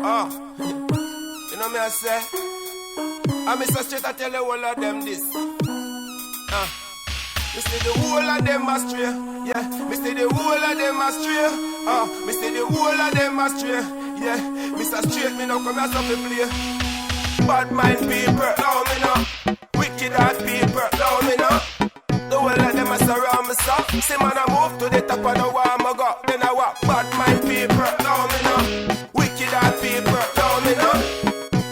You know me I say, I miss a straight I tell you all of them this. Me say the whole of them astray. Yeah, me say the whole of them astray. Me say the whole of them astray. Yeah, Mr. Straight me now come here to play. Bad mind people, now me now. Wicked heart people, now me now. The whole of them a surround me so. See man I move to the top of the wall I go. Then I walk. Bad mind people, now me now. Wicked heart people, now me now.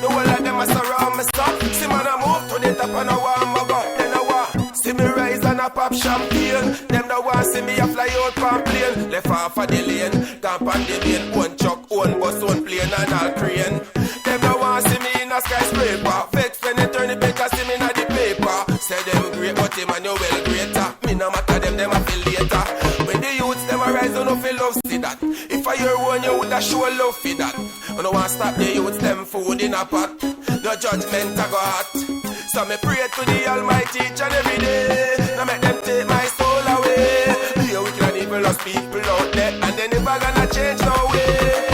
The whole of them a surround me so. See man I move to the top of the wall I go. Then I walk. See me rise and I pop champagne. Them that want see me a fly out from plane. Left off of the lane, camp on the lane. One truck, one bus, one plane and all crane. Them that want see me in a skyscraper. Vex when they turn the paper, see me in the paper. Say them great, but them and you well greater. Me no matter them a feel later. When the youths them a rise, don't know feel love see that. If I hear one, you woulda show love for that. I don't want stop the youths them food in a pot. The judgment I go hot. So me pray to the Almighty each and every day. Now make them take my soul away. Be a wicked and evilous people out there, and they never gonna change no way.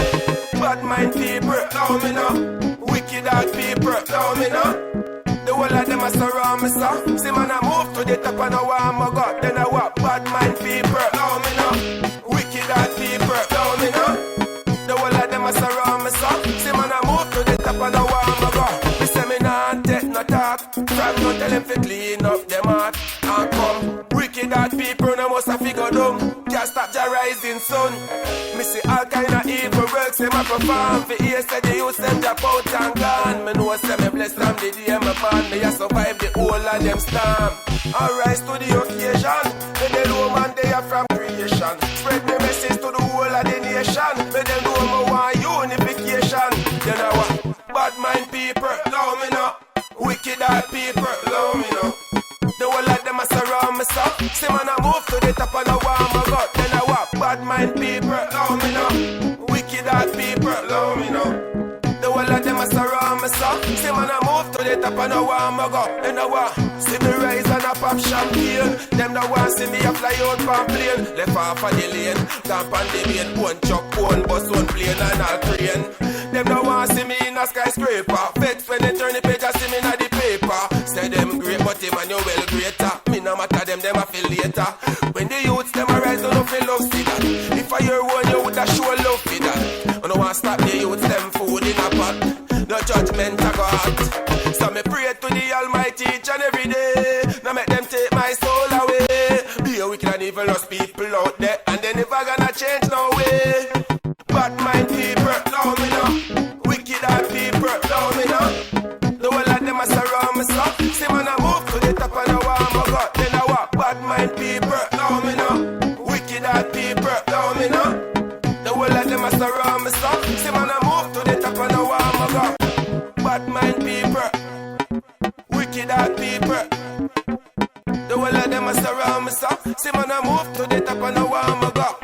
Bad mind people, now me know. Wicked heart people, now me know. The whole of them a surround me so. See man I move to the top and I want my God. Then I walk. Bad mind people, now me know. Wicked heart people, now me know. The whole of them a surround me so. See man I move to the top and I want my God. Me say me nah take no talk. From no tell them to clean up them heart and come. Wicked heart people no must have figure down. Can't stop the rising sun. Me see all kind of evil works them a perform. For years say the youth them drop out and gone. Me know say me blessed from the day me born. Me a survive the whole of them storm. I rise to the occasion. Me the low man they are from creation. Spread me message to the whole of the nation. Me them know me want unification. Then I want bad mind people, now me know. Wicked heart people, now me know. The whole of them a surround me so. See man I move to the top and I want my God. Then I walk. Bad mind people, now me know. Wicked heart people, now me know. The whole of them a surround me so. See man I move to the top and I want my God. Then I walk. See me rise and I pop champagne. Them that want see me a fly out from plane. Left off of the lane, camp on the main. One truck, one bus, one plane and all crane. Them that want see me in a skyscraper. Vex when they turn the page and see me in the paper. Say them great, but them and you well greater. Me no matter them a feel later. When the youths them a rise, don't know feel love see that. If I hear one, you woulda show love for that. I don't want stop the youths them food in a pot. No judgment I go hot. So me pray to the Almighty each and every day. Now make them take my soul away. Be a wicked and evilous people out there, and they never gonna change no way. Bad mind people, now me know. Wicked heart people, now me know. The whole of them a surround me so. See man I move to the top and I want my God. Then I walk. Bad mind people, now me know. Wicked heart people, now me know. The whole of them a surround me so. See man I move to the top and I want my God. Bad mind people, wicked heart people. The whole of them a surround me so. See man I move to the top and I want my God.